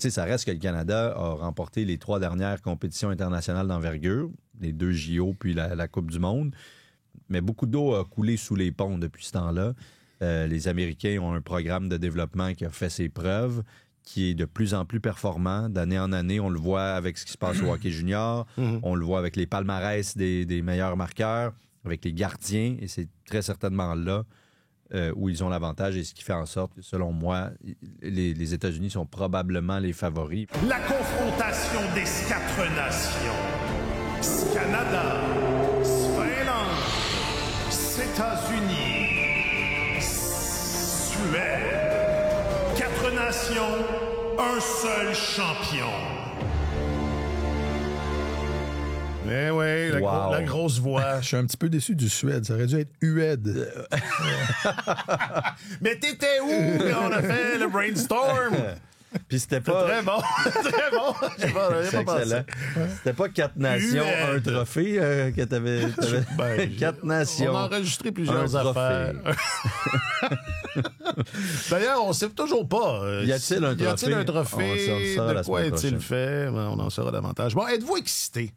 sais, ça reste que le Canada a remporté les 3 dernières compétitions internationales d'envergure, les 2 JO puis la Coupe du Monde. Mais beaucoup d'eau a coulé sous les ponts depuis ce temps-là. Les Américains ont un programme de développement qui a fait ses preuves, qui est de plus en plus performant. D'année en année, on le voit avec ce qui se passe au hockey junior, on le voit avec les palmarès des meilleurs marqueurs, avec les gardiens, et c'est très certainement là où ils ont l'avantage, et ce qui fait en sorte que, selon moi, les États-Unis sont probablement les favoris. La confrontation des 4 nations. Canada, Finlande, États-Unis, Suède. 4 nations, un seul champion. Eh oui, la grosse voix. Je suis un petit peu déçu du Suède. Ça aurait dû être UED. Mais t'étais où quand on a fait le brainstorm? Puis c'était pas... Très bon, très bon. C'est excellent. C'était pas 4 nations, un trophée que t'avais... 4 nations. On a enregistré plusieurs affaires. D'ailleurs, on ne sait toujours pas. Y a-t-il un trophée? De quoi est-il fait? On en saura davantage. Bon, êtes-vous excité?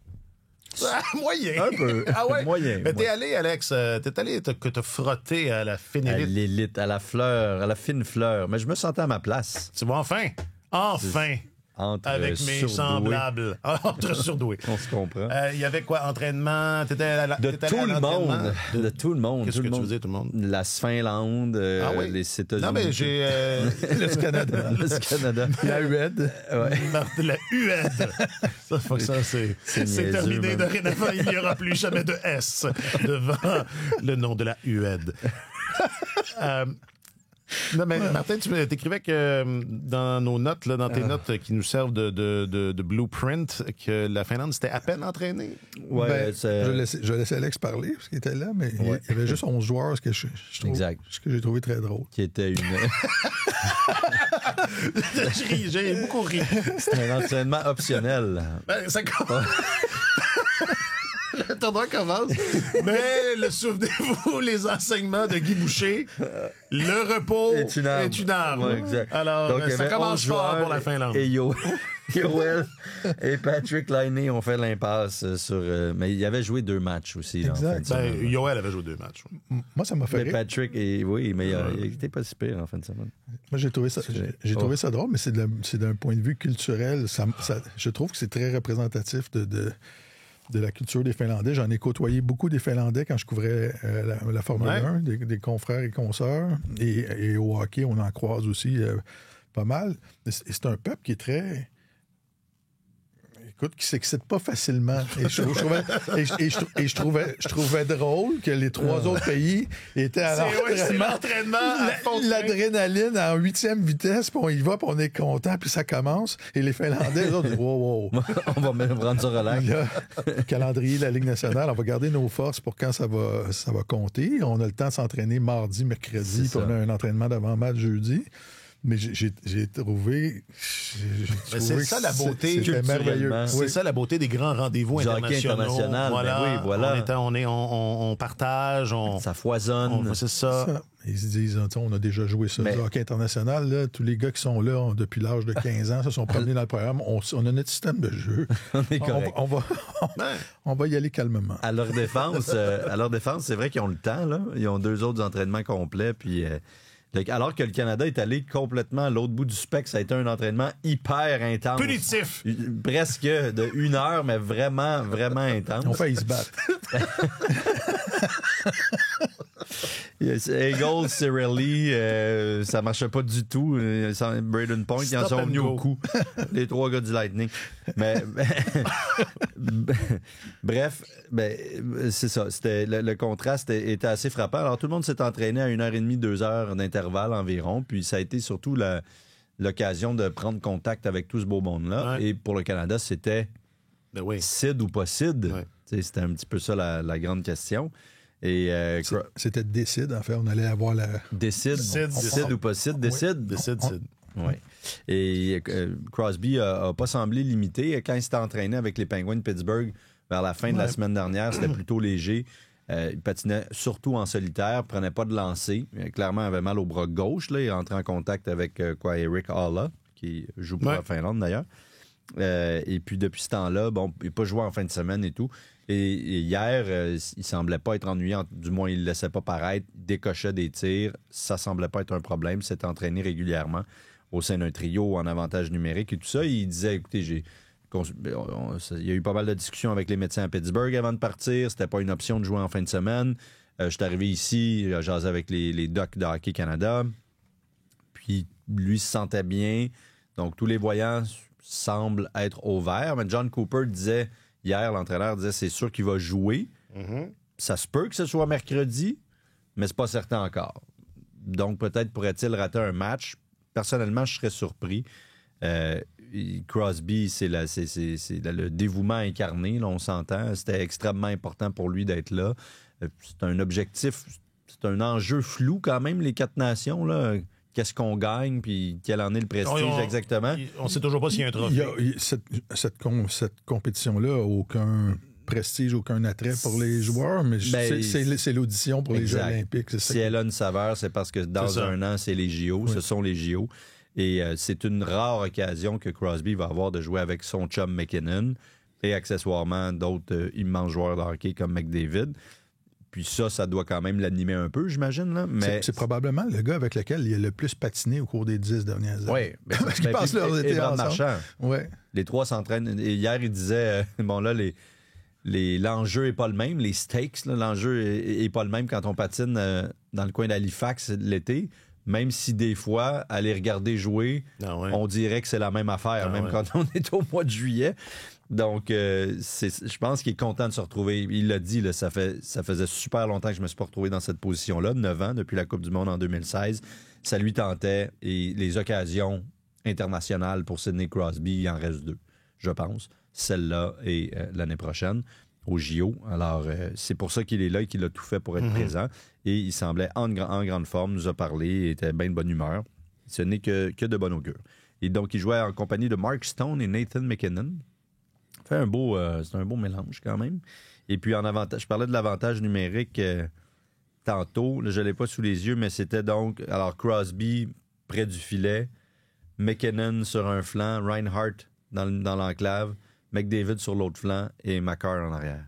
Moyen. Un peu. Ah ouais? Moyen. Mais t'es allé, Alex, te frotter à la fine élite. élite. À l'élite, à la fleur, à la fine fleur. Mais je me sentais à ma place. Tu vois, enfin. Avec mes semblables. Entre surdoués. On se comprend. Il y avait quoi? Entraînement? De tout le monde. De tout le monde. Qu'est-ce que tu veux dire, tout le monde? La Finlande, les États-Unis. Non, mais j'ai... Le Canada. Le Canada. La UED. La UED. Ça, faut que ça, c'est terminé. Dorénavant, il n'y aura plus jamais de S devant le nom de la UED. Non, mais Martin, tu t'écrivais que dans nos notes, là, dans tes notes qui nous servent de blueprint, que la Finlande s'était à peine entraînée. Ouais, je laissais Alex parler, parce qu'il était là, mais il y avait juste 11 joueurs, ce que j'ai trouvé très drôle. Qui était une... J'ai beaucoup ri. C'était un entraînement optionnel. Ça commence... Le tournoi commence. Mais souvenez-vous, les enseignements de Guy Boucher, le repos est une arme. Ouais, exact. Alors, donc, ça commence fort pour la Finlande. Et Yoel et Patrick Laine ont fait l'impasse sur... mais il avait joué 2 matchs aussi. Exact. Là, en fin de semaine. Yoel avait joué 2 matchs. Moi, ça m'a fait rire. Patrick, oui, mais il était pas si pire en fin de semaine. Moi, j'ai trouvé ça drôle, mais c'est d'un point de vue culturel. Je trouve que c'est très représentatif de la culture des Finlandais. J'en ai côtoyé beaucoup des Finlandais quand je couvrais la Formule 1, des confrères et consoeurs. Et au hockey, on en croise aussi pas mal. C'est un peuple qui est très... Écoute, qui s'excite pas facilement. Et je trouvais drôle que les 3 autres pays étaient à l'entraînement. L'adrénaline en 8e vitesse, puis on y va, puis on est content, puis ça commence. Et les Finlandais, eux autres, wow. On va même prendre ça relax. Le calendrier de la Ligue nationale, on va garder nos forces pour quand ça va compter. On a le temps de s'entraîner mardi, mercredi, puis on a un entraînement d'avant-match jeudi. Mais j'ai trouvé... c'est ça la beauté. C'était merveilleux. C'est ça la beauté des grands rendez-vous internationaux. Voilà. On partage. Ça foisonne. C'est ça. Ils se disent, on a déjà joué ça. Le hockey international, là, tous les gars qui sont là depuis l'âge de 15 ans se sont promenés dans le programme. On a notre système de jeu. On est correct. On va y aller calmement. À leur défense, c'est vrai qu'ils ont le temps. Là. Ils ont 2 autres entraînements complets. Puis... alors que le Canada est allé complètement à l'autre bout du spectre, ça a été un entraînement hyper intense. Punitif! Presque de 1 heure, mais vraiment, vraiment intense. On fait, ils se battent. Eagles, Cirelli, ça marchait pas du tout. Braden Point, ils en sont venus au coup. Les 3 gars du Lightning. Mais bref, c'est ça. Le contraste était assez frappant. Alors tout le monde s'est entraîné à 1h30, 2 heures d'intervalle environ. Puis ça a été surtout l'occasion de prendre contact avec tout ce beau monde-là. Ouais. Et pour le Canada, c'était Sid ou pas Sid. Ouais. C'était un petit peu ça la grande question. Et c'était décide, en fait. On allait avoir la... Décide ou pas Sid? Décide. Oui. Et Crosby a pas semblé limité. Quand il s'était entraîné avec les Penguins de Pittsburgh vers la fin de la semaine dernière, c'était plutôt léger. Il patinait surtout en solitaire, prenait pas de lancer. Clairement, il avait mal au bras gauche. Là. Il est entré en contact avec Eric Halla. qui joue pour la Finlande d'ailleurs. Et puis depuis ce temps-là, bon, il n'a pas joué en fin de semaine et tout. Et hier, il semblait pas être ennuyé, du moins il ne laissait pas paraître, il décochait des tirs, ça semblait pas être un problème, il s'était entraîné régulièrement au sein d'un trio en avantage numérique et tout ça. Il disait, écoutez, il y a eu pas mal de discussions avec les médecins à Pittsburgh avant de partir, c'était pas une option de jouer en fin de semaine. Je suis arrivé ici, j'ai jasé avec les docs de Hockey Canada, puis lui se sentait bien, donc tous les voyants semblent être au vert, mais John Cooper disait... Hier, l'entraîneur disait c'est sûr qu'il va jouer. Mm-hmm. Ça se peut que ce soit mercredi, mais c'est pas certain encore. Donc, peut-être pourrait-il rater un match. Personnellement, je serais surpris. Crosby, c'est le dévouement incarné, là, on s'entend. C'était extrêmement important pour lui d'être là. C'est un objectif, c'est un enjeu flou quand même, les 4 nations, là. Qu'est-ce qu'on gagne, puis quel en est le prestige exactement? On ne sait toujours pas s'il y a un trophée. Cette compétition-là n'a aucun prestige, aucun attrait pour les joueurs, mais c'est l'audition pour les Jeux olympiques. Si elle a une saveur, c'est parce que dans un an, c'est les JO, ce sont les JO. Et c'est une rare occasion que Crosby va avoir de jouer avec son chum McKinnon et accessoirement d'autres immenses joueurs de hockey comme McDavid. Puis ça doit quand même l'animer un peu, j'imagine. Là. Mais c'est probablement le gars avec lequel il a le plus patiné au cours des 10 dernières années. Oui. Parce qu'ils passent leur été ensemble. Ouais. Les 3 s'entraînent. Et hier, il disait, bon là, l'enjeu n'est pas le même. Les stakes, là, l'enjeu n'est pas le même quand on patine dans le coin d'Halifax l'été. Même si des fois, aller regarder jouer, on dirait que c'est la même affaire, quand on est au mois de juillet. Donc, je pense qu'il est content de se retrouver. Il l'a dit, là, ça faisait super longtemps que je me suis pas retrouvé dans cette position-là, 9 ans, depuis la Coupe du Monde en 2016. Ça lui tentait et les occasions internationales pour Sidney Crosby, il en reste 2, je pense. Celle-là et l'année prochaine au JO. Alors, c'est pour ça qu'il est là et qu'il a tout fait pour être présent. Et il semblait en grande forme, nous a parlé, il était bien de bonne humeur. Ce n'est que de bon augure. Et donc, il jouait en compagnie de Mark Stone et Nathan McKinnon. C'est un beau mélange quand même. Et puis, en avantage, je parlais de l'avantage numérique tantôt. Là, je ne l'ai pas sous les yeux, mais c'était donc, alors Crosby près du filet, McKinnon sur un flanc, Reinhart dans l'enclave, McDavid sur l'autre flanc et Makar en arrière.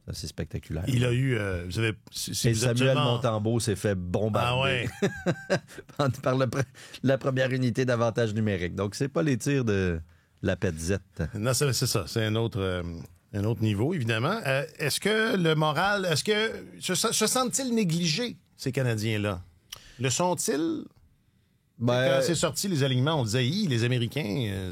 Ça, c'est spectaculaire. Il a eu... et Samuel Montembeault s'est fait bombarder par la première unité d'avantage numérique. Donc, c'est pas les tirs de la Petzette. Non, c'est ça. C'est un autre niveau, évidemment. Est-ce que le moral... Est-ce que... Se sentent-ils négligés, ces Canadiens-là? Le sont-ils? Quand c'est sorti, les alignements, on disait, les Américains...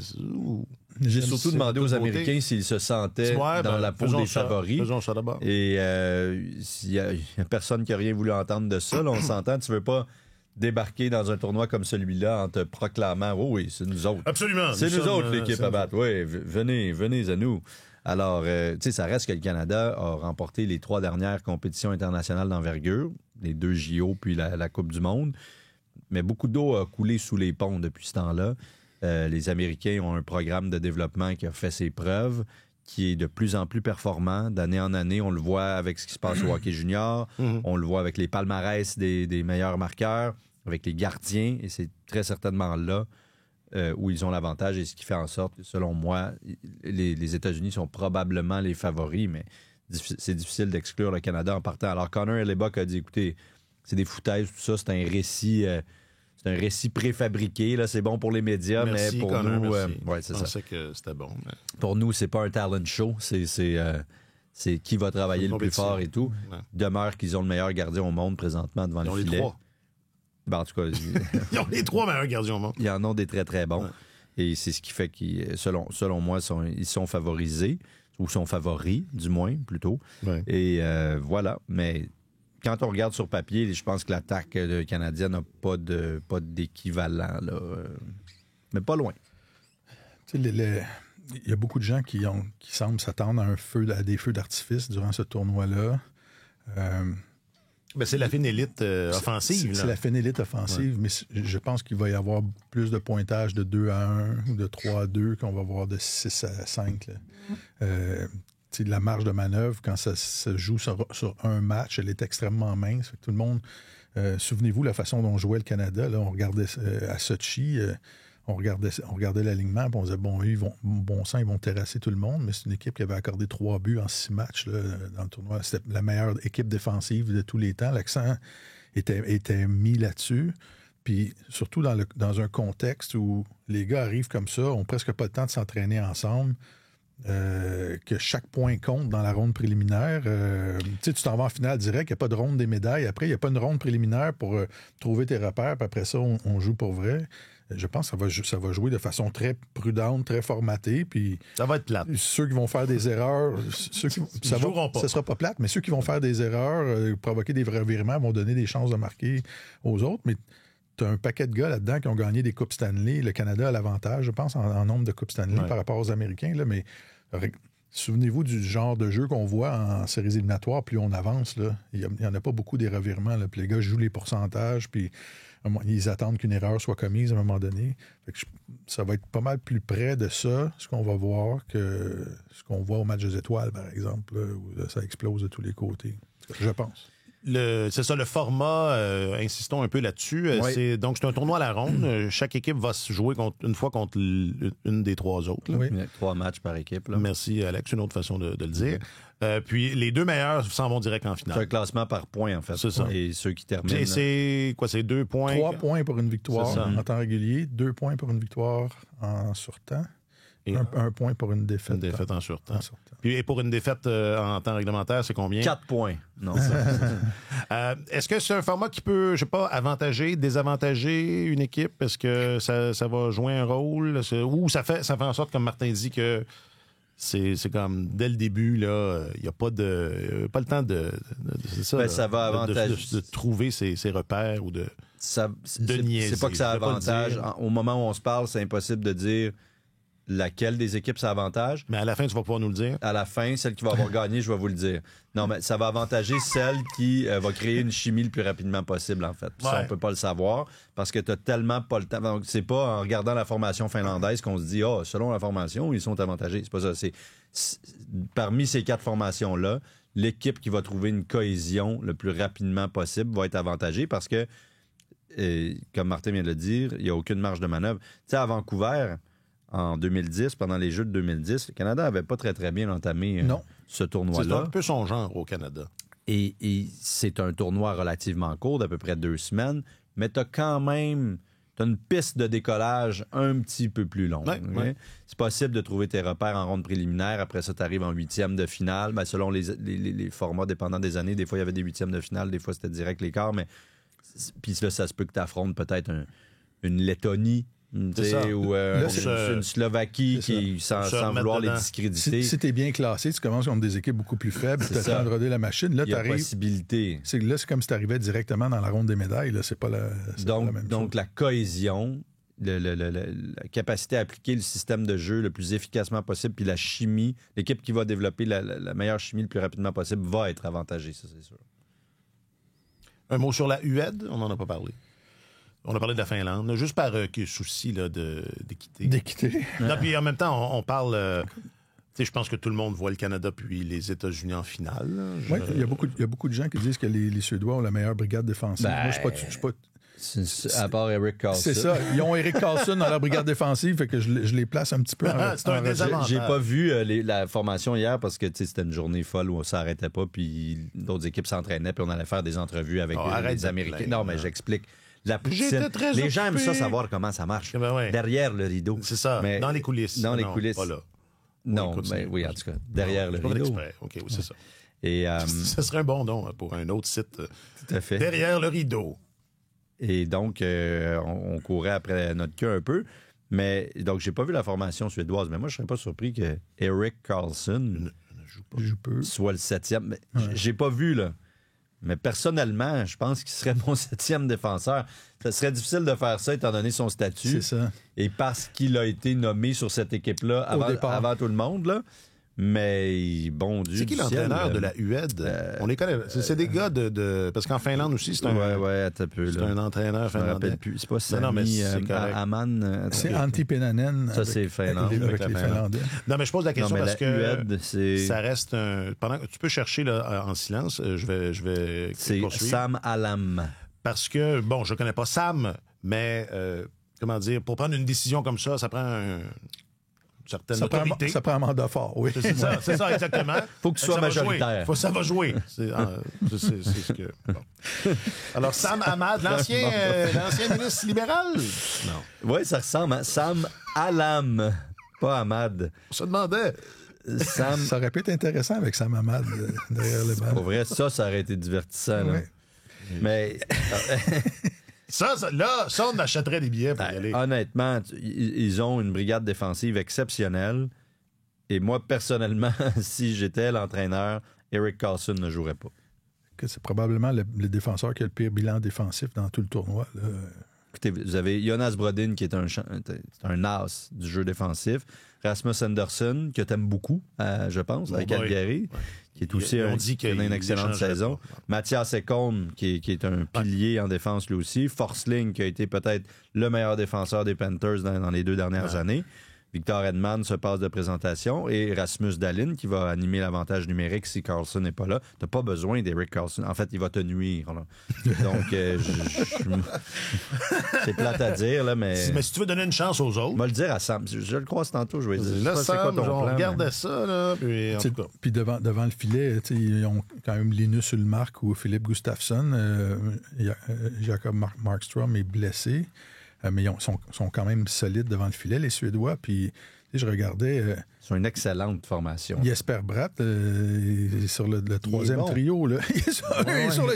J'ai surtout demandé aux Américains s'ils se sentaient dans la peau des favoris. Faisons ça d'abord. Et il n'y a personne qui a rien voulu entendre de ça. Là, on s'entend, tu ne veux pas débarquer dans un tournoi comme celui-là en te proclamant « Oh oui, c'est nous autres. » Absolument. C'est nous autres, l'équipe à battre. Oui, venez à nous. Alors, tu sais, ça reste que le Canada a remporté les 3 dernières compétitions internationales d'envergure, les 2 JO puis la Coupe du Monde. Mais beaucoup d'eau a coulé sous les ponts depuis ce temps-là. Les Américains ont un programme de développement qui a fait ses preuves, qui est de plus en plus performant. D'année en année, on le voit avec ce qui se passe au hockey junior, on le voit avec les palmarès des meilleurs marqueurs, avec les gardiens, et c'est très certainement là où ils ont l'avantage, et ce qui fait en sorte que, selon moi, les États-Unis sont probablement les favoris, mais c'est difficile d'exclure le Canada en partant. Alors, Connor Hellebuyck a dit, écoutez, c'est des foutaises, tout ça, c'est un récit... C'est un récit préfabriqué, là, c'est bon pour les médias, mais pour Connor, nous, c'est ça. Je pensais que c'était bon. Mais... Pour nous, c'est pas un talent show, c'est qui va travailler le plus fort et tout. Ouais. Demeure qu'ils ont le meilleur gardien au monde présentement devant le filet. Ils ont les 3. Ben, en tout cas, ils ont les 3 meilleurs gardiens au monde. Ils en ont des très, très bons. Ouais. Et c'est ce qui fait qu'ils, selon moi, ils sont favorisés, ou sont favoris, du moins, plutôt. Ouais. Et voilà, mais... Quand on regarde sur papier, je pense que l'attaque canadienne n'a pas d'équivalent, là, mais pas loin. Il y a beaucoup de gens qui semblent s'attendre à des feux d'artifice durant ce tournoi-là. C'est la fine élite offensive. C'est la fine élite offensive, mais je pense qu'il va y avoir plus de pointage de 2-1 ou de 3-2 qu'on va voir de 6-5. La marge de manœuvre, quand ça se joue sur un match, elle est extrêmement mince. Tout le monde, souvenez-vous la façon dont jouait le Canada. Là, on regardait à Sochi, on regardait l'alignement, puis on disait, bon, ils vont terrasser tout le monde, mais c'est une équipe qui avait accordé 3 buts en 6 matchs là, dans le tournoi. C'était la meilleure équipe défensive de tous les temps. L'accent était mis là-dessus. Puis surtout dans un contexte où les gars arrivent comme ça, ont presque pas le temps de s'entraîner ensemble, que chaque point compte dans la ronde préliminaire. Tu t'en vas en finale direct, il n'y a pas de ronde des médailles. Après, il n'y a pas une ronde préliminaire pour trouver tes repères, puis après ça, on joue pour vrai. Je pense que ça va jouer de façon très prudente, très formatée. Puis ça va être plate. Ceux qui vont faire des erreurs, ça ne sera pas plate, mais ceux qui vont faire des erreurs, provoquer des revirements, vont donner des chances de marquer aux autres. Mais tu as un paquet de gars là-dedans qui ont gagné des Coupes Stanley. Le Canada a l'avantage, je pense, en nombre de Coupes Stanley par rapport aux Américains. Là, mais souvenez-vous du genre de jeu qu'on voit en séries éliminatoires. Plus on avance, là, il n'y en a pas beaucoup des revirements. Là, puis les gars jouent les pourcentages, puis ils attendent qu'une erreur soit commise à un moment donné. Fait que ça va être pas mal plus près de ça, ce qu'on va voir, que ce qu'on voit au match des étoiles, par exemple, là, où là, ça explose de tous les côtés. Je pense. C'est ça, le format, insistons un peu là-dessus. Oui. Donc, c'est un tournoi à la ronde. Chaque équipe va se jouer une fois contre une des 3 autres. Là. Oui. 3 matchs par équipe. Là. Merci, Alex. Une autre façon de le dire. Puis, les 2 meilleurs s'en vont direct en finale. C'est un classement par points, en fait. C'est ça. Et ceux qui terminent... Et c'est quoi? C'est 2 points? 3 points pour une victoire en temps régulier, 2 points pour une victoire en surtemps, et un point pour une défaite. Une défaite en surtemps. Puis, et pour une défaite en temps réglementaire, c'est combien? 4 points. Non, est-ce que c'est un format qui peut, je sais pas, avantager, désavantager une équipe? Est-ce que ça va jouer un rôle? Ou ça fait en sorte, comme Martin dit, que c'est comme dès le début, là, il n'y a pas le temps de ça va avantager. De trouver ses repères ou de niaiser. C'est pas que ça avantage. Au moment où on se parle, c'est impossible de dire laquelle des équipes ça avantage. Mais à la fin, tu vas pouvoir nous le dire. À la fin, celle qui va avoir gagné, je vais vous le dire. Non, mais ça va avantager celle qui va créer une chimie le plus rapidement possible, en fait. Ça, on peut pas le savoir parce que tu n'as tellement pas le temps. Donc, c'est pas en regardant la formation finlandaise qu'on se dit, selon la formation, ils sont avantagés. C'est pas ça. C'est parmi ces 4 formations-là, l'équipe qui va trouver une cohésion le plus rapidement possible va être avantagée parce que, comme Martin vient de le dire, il n'y a aucune marge de manœuvre. Tu sais, à Vancouver, en 2010, pendant les Jeux de 2010, le Canada n'avait pas très, très bien entamé ce tournoi-là. C'est un peu son genre au Canada. Et c'est un tournoi relativement court, d'à peu près 2 semaines, mais tu as quand même une piste de décollage un petit peu plus longue. Ouais. C'est possible de trouver tes repères en ronde préliminaire. Après ça, tu arrives en 8e de finale. Ben, selon les formats dépendant des années, des fois, il y avait des 8e de finale, des fois, c'était direct les quarts. Mais puis là, ça se peut que tu affrontes peut-être une Lettonie, ou une Slovaquie qui, sans vouloir les discréditer. Si t'es bien classé, tu commences contre des équipes beaucoup plus faibles, tu as le temps de roder la machine. Là, il y a possibilité. Là, c'est comme si tu arrivais directement dans la ronde des médailles. Là, c'est pas la même chose. Donc, la cohésion, la capacité à appliquer le système de jeu le plus efficacement possible, puis la chimie, l'équipe qui va développer la meilleure chimie le plus rapidement possible va être avantagée, ça, c'est sûr. Un mot sur la UED, on n'en a pas parlé. On a parlé de la Finlande, juste par souci là, d'équité. D'équité. Non, puis en même temps, on parle... je pense que tout le monde voit le Canada puis les États-Unis en finale. Oui, il y a beaucoup de gens qui disent que les Suédois ont la meilleure brigade défensive. Moi, je suis pas... À part Erik Karlsson. C'est ça. Ils ont Erik Karlsson dans leur brigade défensive, fait que je les place un petit peu c'est un désavantage. J'ai pas vu la formation hier parce que c'était une journée folle où on s'arrêtait pas, puis d'autres équipes s'entraînaient, puis on allait faire des entrevues avec les Américains. Non, mais j'explique. La poutine. Les gens aiment ça savoir comment ça marche. Derrière le rideau. C'est ça. Mais dans les coulisses. Dans les coulisses. Pas là. Non, mais oui, en tout cas, derrière le rideau. OK, oui, c'est ça. Et, ça serait un bon nom pour un autre site. Tout à fait. Derrière le rideau. Et donc, on courait après notre queue un peu. Mais donc, j'ai pas vu la formation suédoise. Mais moi, je serais pas surpris que Erik Karlsson soit le 7e. Mais j'ai pas vu, là. Mais personnellement, je pense qu'il serait mon 7e défenseur. Ça serait difficile de faire ça étant donné son statut. C'est ça. Et parce qu'il a été nommé sur cette équipe-là avant tout le monde, là. Mais bon Dieu. C'est qui l'entraîneur de la UED? On les connaît. C'est des gars parce qu'en Finlande aussi, c'est un. Ouais, attends un peu. C'est un entraîneur finlandais. Je me rappelle plus. C'est pas Sami Aman. C'est Antti Penanen. Ça, c'est Finlande. Avec les Finlandais. Non, mais je pose la question parce que UED, ça reste un. Tu peux chercher là, en silence. Je vais c'est poursuivre. Sam Alam. Parce que, bon, je connais pas Sam, mais comment dire, pour prendre une décision comme ça prend une certaine autorité. Ça prend un mandat fort, oui. C'est ça, exactement. Faut que tu sois majoritaire. Ça va jouer. C'est ce que... Bon. Alors, Sam Ahmad, l'ancien ministre libéral? Non. Oui, ça ressemble à Sam Alam, pas Ahmad. On se demandait. Ça aurait pu être intéressant avec Sam Ahmad derrière les balles. Pour vrai, ça aurait été divertissant. Là. Oui. Mais... Ça, on achèterait des billets pour y aller. Honnêtement, ils ont une brigade défensive exceptionnelle. Et moi, personnellement, si j'étais l'entraîneur, Erik Karlsson ne jouerait pas. C'est probablement le défenseur qui a le pire bilan défensif dans tout le tournoi. Là. Écoutez, vous avez Jonas Brodin, qui est un as du jeu défensif. Rasmus Andersson, que tu aimes beaucoup, je pense, avec Calgary, qui est aussi une excellente saison. Mathias Ekholm, qui est un pilier en défense lui aussi. Forsling, qui a été peut-être le meilleur défenseur des Panthers dans les 2 dernières années. Victor Hedman se passe de présentation et Rasmus Dahlin qui va animer l'avantage numérique si Karlsson n'est pas là. Tu n'as pas besoin d'Erik Karlsson. En fait, il va te nuire. Là. Donc, c'est plate à dire, là, mais... Mais si tu veux donner une chance aux autres... Je vais le dire à Sam. Je le croise tantôt, je vais dire. Là, Sam, on regardait ça, là, puis en tout cas. Puis devant le filet, ils ont quand même Linus Ullmark ou Philippe Gustafsson. Jacob Markstrom est blessé. Mais ils sont quand même solides devant le filet, les Suédois. Puis, je regardais... Ils sont une excellente formation. Jesper Bratt, sur le troisième trio. Là.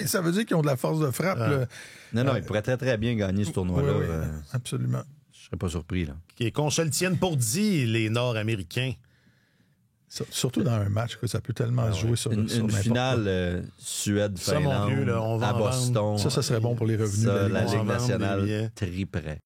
Ça veut dire qu'ils ont de la force de frappe. Là. Non, ils pourraient très, très bien gagner ce tournoi-là. Oui, absolument. Je ne serais pas surpris. Là. Et qu'on se le tienne pour dit, les Nord-Américains. Surtout dans un match, que ça peut tellement se jouer sur une finale Suède-Finlande à Boston. Ça serait bon pour les revenus. Ça, la Ligue nationale triperait.